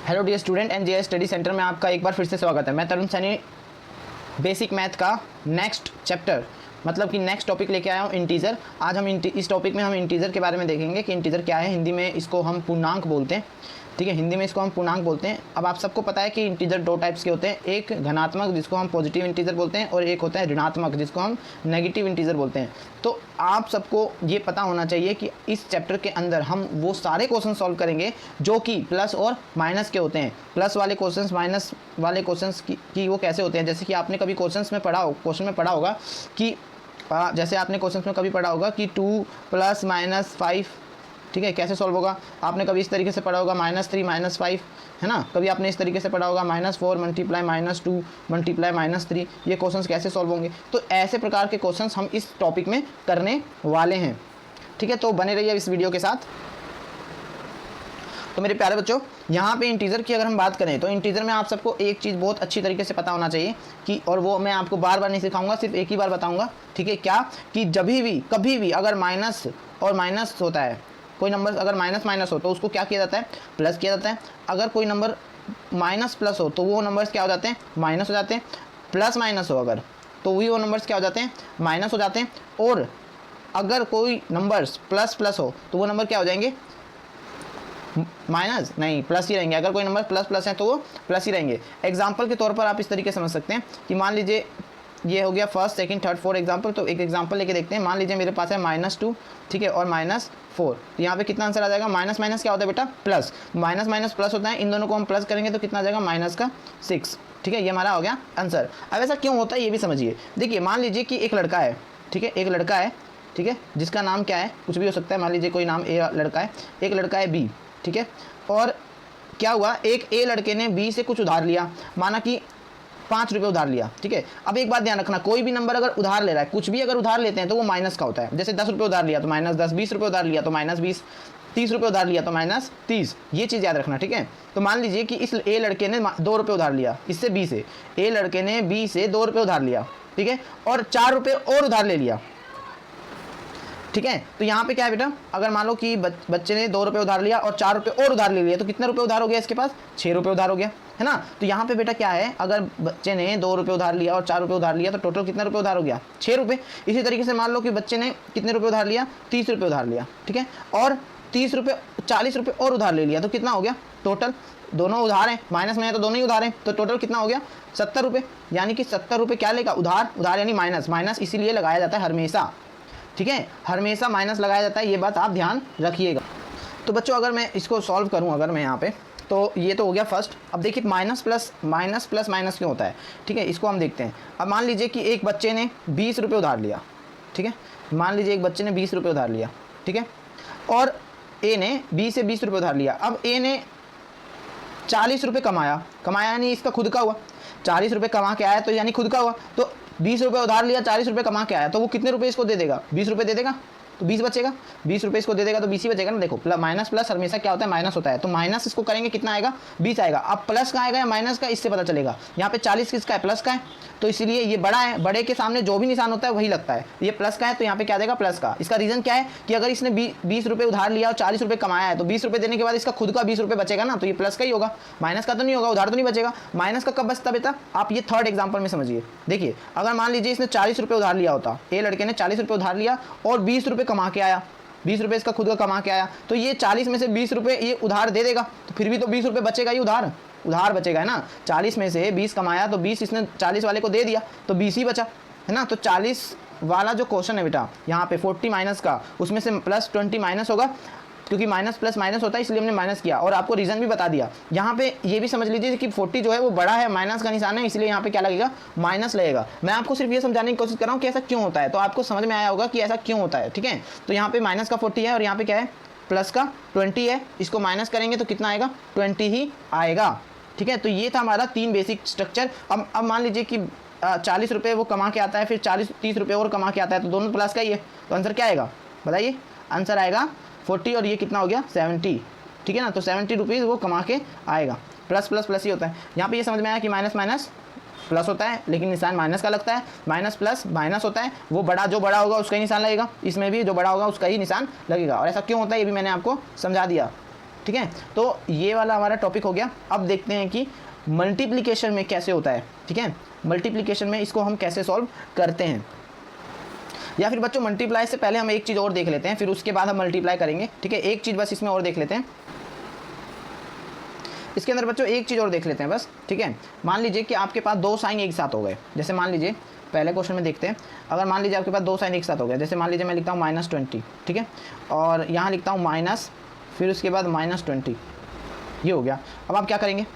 Hello dear student, NJS study centre में आपका एक बार फिर से स्वागत है। मैं तरुण सैनी बेसिक मैथ का नेक्स्ट चैप्टर मतलब कि नेक्स्ट टॉपिक लेके आया हूँ, इंटीजर। आज हम इस टॉपिक में हम इंटीजर के बारे में देखेंगे कि इंटीजर क्या है। हिंदी में इसको हम पूर्णांक बोलते हैं, ठीक है, हिंदी में इसको हम पूर्णांक बोलते हैं। अब आप सबको पता है कि इंटीजर दो टाइप्स के होते हैं, एक धनात्मक जिसको हम पॉजिटिव इंटीजर बोलते हैं और एक होता है ऋणात्मक जिसको हम नेगेटिव इंटीजर बोलते हैं। तो आप सबको ये पता होना चाहिए कि इस चैप्टर के अंदर हम वो सारे क्वेश्चन सॉल्व करेंगे जो कि प्लस और माइनस के होते हैं। प्लस वाले क्वेश्चंस, माइनस वाले क्वेश्चंस की वो कैसे होते हैं। जैसे कि आपने कभी क्वेश्चन में पढ़ा होगा कि जैसे आपने क्वेश्चन में कभी पढ़ा होगा कि 2 + -5, ठीक है, कैसे सॉल्व होगा। आपने कभी इस तरीके से पढ़ा होगा -3 - 5, है ना। कभी आपने इस तरीके से पढ़ा होगा -4 × -2 × -3। ये क्वेश्चंस कैसे सॉल्व होंगे। तो ऐसे प्रकार के क्वेश्चंस हम इस टॉपिक में करने वाले हैं, ठीक है। तो बने रहिए इस वीडियो के साथ। तो मेरे प्यारे बच्चों, यहाँ पे इंटीजर की अगर हम बात करें तो इंटीजर में आप सबको एक चीज़ बहुत अच्छी तरीके से पता होना चाहिए कि, और वो मैं आपको बार बार नहीं सिखाऊंगा, सिर्फ एक ही बार बताऊंगा, ठीक है। क्या कि कभी भी अगर माइनस और माइनस होता है, कोई नंबर अगर माइनस हो तो उसको क्या किया जाता है, प्लस किया जाता है। अगर कोई नंबर माइनस प्लस हो तो वो नंबर्स क्या हो जाते हैं, माइनस हो जाते हैं। प्लस माइनस हो अगर तो वो नंबर्स क्या हो जाते हैं, माइनस हो जाते हैं। और अगर कोई नंबर्स प्लस प्लस हो तो वो नंबर क्या हो जाएंगे, माइनस नहीं, प्लस ही रहेंगे। अगर कोई नंबर प्लस है तो वो प्लस ही रहेंगे। एग्जाम्पल के तौर पर आप इस तरीके समझ सकते हैं कि मान लीजिए ये हो गया first, second, third, fourth example. तो एक एग्जाम्पल लेके देखते हैं। मान लीजिए मेरे पास है -2, ठीक है, और -4। तो यहाँ पे कितना आंसर आ जाएगा। माइनस माइनस क्या होता है बेटा, प्लस। माइनस माइनस प्लस होता है, इन दोनों को हम प्लस करेंगे तो कितना आ जाएगा, -6, ठीक है। ये हमारा हो गया आंसर। अब ऐसा क्यों होता है ये भी समझिए। देखिए मान लीजिए कि एक लड़का है, ठीक है, एक लड़का है, ठीक है, जिसका नाम क्या है, कुछ भी हो सकता है। मान लीजिए कोई नाम ए लड़का है, एक लड़का है बी, ठीक है। और क्या हुआ, एक ए लड़के ने बी से कुछ उधार लिया, माना कि 5 रुपये उधार लिया, ठीक है। अब एक बात ध्यान रखना, कोई भी नंबर अगर उधार ले रहा है, कुछ भी अगर उधार लेते हैं तो वो माइनस का होता है। जैसे 10 रुपये उधार लिया तो -10, 20 रुपये उधार लिया तो -20, 30 रुपये उधार लिया तो -30। ये चीज़ याद रखना, ठीक है। तो मान लीजिए कि इस ए लड़के ने 2 रुपये उधार लिया इससे बी से, ए लड़के ने बी से 2 रुपये उधार लिया, ठीक है, और 4 रुपये और उधार ले लिया, ठीक है। तो यहाँ पे क्या है बेटा, अगर मान लो कि बच्चे ने 2 रुपये उधार लिया और 4 रुपये और उधार ले लिया तो कितने रुपये उधार हो गया इसके पास, 6 रुपये उधार हो गया, है ना। तो यहाँ पे बेटा क्या है, अगर बच्चे ने 2 रुपये उधार लिया और 4 रुपये उधार लिया तो टोटल कितने रुपये उधार हो गया, 6 रुपये। इसी तरीके से मान लो कि बच्चे ने कितने रुपये उधार लिया, 30 रुपये उधार लिया, ठीक है, और 30 रुपये 40 रुपये और उधार ले लिया तो कितना हो गया टोटल। दोनों उधार हैं, माइनस में है तो दोनों ही उधार हैं, तो टोटल कितना हो गया 70 रुपये। यानी कि 70 रुपये क्या लेगा, उधार यानी माइनस इसीलिए लगाया जाता है हमेशा, ठीक है, हमेशा माइनस लगाया जाता है। ये बात आप ध्यान रखिएगा। तो बच्चों अगर मैं इसको सॉल्व करूं, अगर मैं यहाँ पे, तो ये तो हो गया फर्स्ट। अब देखिए माइनस प्लस माइनस क्यों होता है, ठीक है, इसको हम देखते हैं। अब मान लीजिए कि एक बच्चे ने 20 रुपये उधार लिया, ठीक है, मान लीजिए एक बच्चे ने 20 रुपये उधार लिया, ठीक है, और ए ने बी से 20 रुपये उधार लिया। अब ए ने 40 रुपये कमाया यानी इसका खुद का हुआ, 40 रुपये कमा के आया तो यानी खुद का हुआ। तो 20 रुपये उधार लिया, 40 रुपये कमा के आया, तो वो कितने रुपये इसको दे देगा, 20 रुपये दे देगा, तो 20 बचेगा। 20 रुपये इसको दे देगा तो 20 ही बचेगा ना। देखो माइनस प्लस हमेशा क्या होता है, माइनस होता है। तो माइनस इसको करेंगे कितना आएगा, 20 आएगा। अब प्लस का आएगा या माइनस का, इससे पता चलेगा। यहाँ पे 40 किसका है, प्लस का है, तो इसीलिए ये बड़ा है, बड़े के सामने जो भी निशान होता है वही लगता है। ये प्लस का है तो यहाँ पे क्या देगा, प्लस का। इसका रीजन क्या है कि अगर इसने 20 रुपये उधार लिया और 40 रुपये कमाया है तो 20 रुपये देने के बाद इसका खुद का 20 रुपये बचेगा ना, तो ये प्लस का ही होगा, माइनस का तो नहीं होगा, उधार तो नहीं बचेगा। माइनस का कब बचता बेटा, आप ये थर्ड एग्जाम्पल में समझिए। देखिए अगर मान लीजिए इसने 40 रुपये उधार लिया होता, ए लड़के ने 40 रुपये उधार लिया और 20 रुपये कमा के आया, 20 रुपये इसका खुद का कमा के आया, तो ये 40 में से 20 रुपये ये उधार दे देगा, तो फिर भी तो 20 रुपये बचेगा ही, उधार बचेगा, है ना। 40 में से 20 कमाया तो 20 इसने 40 वाले को दे दिया तो 20 ही बचा, है ना। तो 40 वाला जो क्वेश्चन है बेटा यहाँ पे 40 माइनस का, उसमें से +20 माइनस होगा, क्योंकि माइनस प्लस माइनस होता है इसलिए हमने माइनस किया, और आपको रीज़न भी बता दिया। यहाँ पे ये भी समझ लीजिए कि 40 जो है वो बड़ा है, माइनस का निशान है, इसलिए यहाँ पे क्या लगेगा, माइनस लगेगा। मैं आपको सिर्फ ये समझाने की कोशिश कर रहा हूँ कि ऐसा क्यों होता है, तो आपको समझ में आया होगा कि ऐसा क्यों होता है, ठीक है। तो यहाँ पे माइनस का 40 है और यहाँ पे क्या है, प्लस का 20 है, इसको माइनस करेंगे तो कितना आएगा, 20 ही आएगा, ठीक है। तो ये था हमारा 3 बेसिक स्ट्रक्चर। अब मान लीजिए कि 40 रुपये वो कमा के आता है, फिर 30 रुपये और कमा के आता है, तो दोनों प्लस का ही है, तो आंसर क्या आएगा बताइए, आंसर आएगा 40 और ये कितना हो गया 70, ठीक है ना। तो 70 रुपीज़ वो कमा के आएगा। प्लस प्लस प्लस ही होता है। यहाँ पे ये समझ में आया कि माइनस माइनस प्लस होता है, लेकिन निशान माइनस का लगता है, माइनस प्लस माइनस होता है, वो जो बड़ा होगा उसका ही निशान लगेगा, इसमें भी जो बड़ा होगा उसका ही निशान लगेगा। और ऐसा क्यों होता है ये भी मैंने आपको समझा दिया, ठीक है, तो ये वाला हमारा टॉपिक हो गया। अब देखते हैं कि मल्टीप्लिकेशन में कैसे होता है। ठीक है, मल्टीप्लिकेशन में इसको हम कैसे सॉल्व करते हैं, या फिर बच्चों मल्टीप्लाई से पहले हम एक चीज़ और देख लेते हैं, फिर उसके बाद हम मल्टीप्लाई करेंगे। ठीक है, एक चीज़ बस इसमें और देख लेते हैं, इसके अंदर बच्चों एक चीज़ और देख लेते हैं बस। ठीक है, मान लीजिए कि आपके पास दो साइन एक साथ हो गए। जैसे मान लीजिए पहले क्वेश्चन में देखते हैं, अगर मान लीजिए आपके पास दो साइन एक साथ हो गया, जैसे मान लीजिए मैं लिखता हूँ -20, ठीक है, और यहाँ लिखता हूँ माइनस, फिर उसके बाद -20, ये हो गया। अब आप क्या करेंगे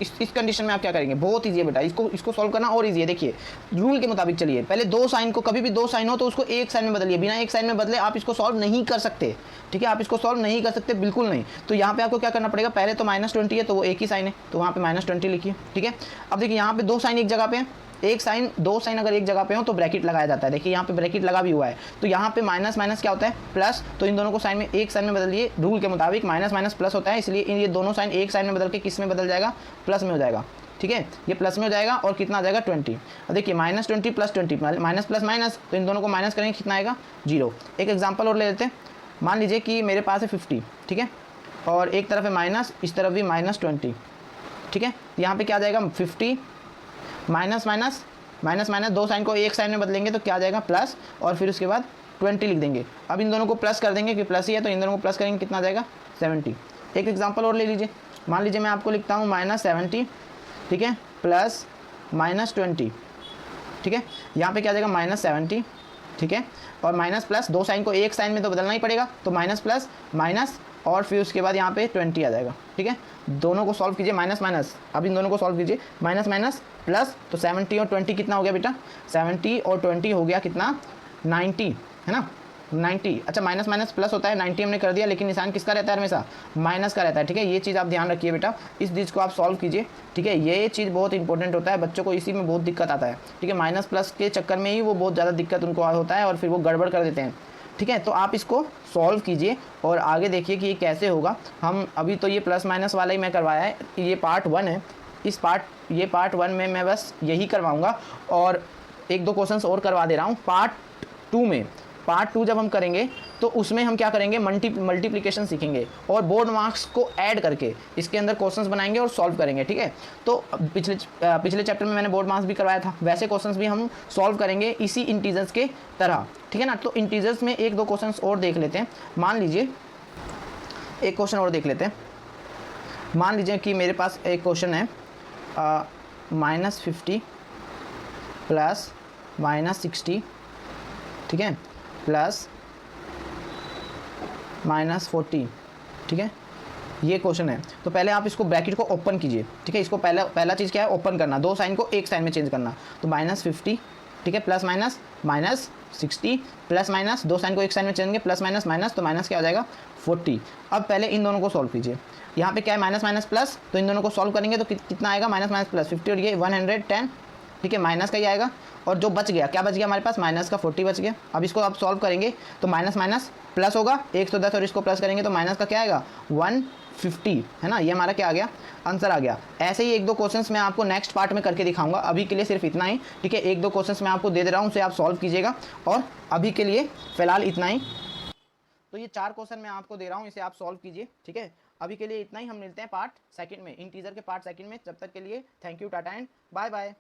इस कंडीशन में, आप क्या करेंगे, बहुत ईजी है बेटा, इसको सॉल्व करना और ईजी है। देखिए रूल के मुताबिक चलिए, पहले दो साइन को, कभी भी दो साइन हो तो उसको एक साइन में बदलिए, बिना एक साइन में बदले आप इसको सॉल्व नहीं कर सकते। ठीक है, आप इसको सॉल्व नहीं कर सकते, बिल्कुल नहीं। तो यहाँ पे आपको क्या करना पड़ेगा, पहले तो -20 है तो वो एक ही साइन है, तो वहाँ पे -20 लिखिए। ठीक है, अब देखिए यहाँ पे दो साइन एक जगह पे है, एक साइन दो साइन अगर एक जगह पे हो तो ब्रैकेट लगाया जाता है। देखिए यहाँ पे ब्रैकेट लगा भी हुआ है, तो यहाँ पे माइनस माइनस क्या होता है, प्लस, तो इन दोनों को साइन में एक साइन में बदलिए। रूल के मुताबिक माइनस माइनस प्लस होता है, इसलिए इन ये दोनों साइन एक साइन में बदल के किस में बदल जाएगा, प्लस में हो जाएगा। ठीक है, ये प्लस में हो जाएगा और कितना आ जाएगा 20। अब देखिए -20 + 20, माइनस प्लस माइनस, तो इन दोनों को माइनस करेंगे कितना आएगा 0। एक एग्जांपल और ले लेते हैं, मान लीजिए कि मेरे पास है 50, ठीक है, और एक तरफ है माइनस, इस तरफ भी -20। ठीक है, यहाँ पे क्या आ जाएगा 50 माइनस माइनस माइनस माइनस, दो साइन को एक साइन में बदलेंगे तो क्या आ जाएगा प्लस, और फिर उसके बाद 20 लिख देंगे। अब इन दोनों को प्लस कर देंगे कि प्लस ही है, तो इन दोनों को प्लस करेंगे कितना आ जाएगा 70। एक एग्जांपल और ले लीजिए, मान लीजिए मैं आपको लिखता हूँ -70, ठीक है, प्लस -20। ठीक है, यहाँ पे क्या आ जाएगा -70, ठीक है, और माइनस प्लस, दो साइन को एक साइन में तो बदलना ही पड़ेगा, तो माइनस प्लस माइनस, और फिर उसके बाद यहाँ पे 20 आ जाएगा। ठीक है, दोनों को सॉल्व कीजिए, माइनस माइनस, अब इन दोनों को सॉल्व कीजिए, माइनस माइनस प्लस, तो 70 और 20 कितना हो गया बेटा, 70 और 20 हो गया कितना 90, है ना 90। अच्छा, माइनस माइनस प्लस होता है, 90 हमने कर दिया, लेकिन निशान किसका रहता है हमेशा, माइनस का रहता है। ठीक है, ये चीज़ आप ध्यान रखिए बेटा, इस चीज़ को आप सॉल्व कीजिए। ठीक है, ये चीज़ बहुत इंपॉर्टेंट होता है, बच्चों को इसी में बहुत दिक्कत आता है। ठीक है, माइनस प्लस के चक्कर में ही वो बहुत ज़्यादा दिक्कत उनको होता है और फिर वो गड़बड़ कर देते हैं। ठीक है, तो आप इसको सॉल्व कीजिए और आगे देखिए कि ये कैसे होगा। हम अभी तो ये प्लस माइनस वाला ही मैं करवाया है, ये पार्ट 1 है, ये पार्ट 1 में मैं बस यही करवाऊँगा, और एक दो क्वेश्चंस और करवा दे रहा हूँ पार्ट 2 में। पार्ट 2 जब हम करेंगे तो उसमें हम क्या करेंगे, मल्टीप्लिकेशन सीखेंगे और बोर्ड मार्क्स को ऐड करके इसके अंदर क्वेश्चंस बनाएंगे और सॉल्व करेंगे। ठीक है, तो पिछले चैप्टर में मैंने बोर्ड मार्क्स भी करवाया था, वैसे क्वेश्चंस भी हम सॉल्व करेंगे इसी इंटीजर्स के तरह। ठीक है ना, तो इंटीजर्स में एक दो क्वेश्चंस और देख लेते हैं। मान लीजिए एक क्वेश्चन और देख लेते हैं, मान लीजिए कि मेरे पास एक क्वेश्चन है -50 प्लस -60, ठीक है, प्लस -40। ठीक है, ये क्वेश्चन है। तो पहले आप इसको ब्रैकेट को ओपन कीजिए। ठीक है, इसको पहला चीज़ क्या है, ओपन करना, दो साइन को एक साइन में चेंज करना। तो -50, ठीक है, प्लस माइनस -60, प्लस माइनस, दो साइन को एक साइन में चेंज करेंगे, प्लस माइनस माइनस, तो माइनस क्या हो जाएगा 40। अब पहले इन दोनों को सॉल्व कीजिए, यहाँ पे क्या है माइनस माइनस प्लस, तो इन दोनों को सॉल्व करेंगे तो कितना आएगा, माइनस माइनस प्लस 50 और ये 110। ठीक है, माइनस का ही आएगा, और जो बच गया, क्या बच गया हमारे पास, माइनस का 40 बच गया। अब इसको आप सॉल्व करेंगे तो माइनस माइनस प्लस होगा 110, और इसको प्लस करेंगे तो माइनस का क्या आएगा 150, है ना, ये हमारा क्या आ गया, आंसर आ गया। ऐसे ही एक दो क्वेश्चंस मैं आपको नेक्स्ट पार्ट में करके दिखाऊंगा, अभी के लिए सिर्फ इतना ही। ठीक है, एक दो क्वेश्चंस मैं आपको दे रहा हूँ, उसे आप सॉल्व कीजिएगा, और अभी के लिए फ़िलहाल इतना ही। तो ये 4 क्वेश्चन मैं आपको दे रहा हूँ, इसे आप सॉल्व कीजिए। ठीक है, अभी के लिए इतना ही, हम मिलते हैं पार्ट सेकंड में, इंटीजर के पार्ट सेकंड में। जब तक के लिए thank you, tata and bye bye.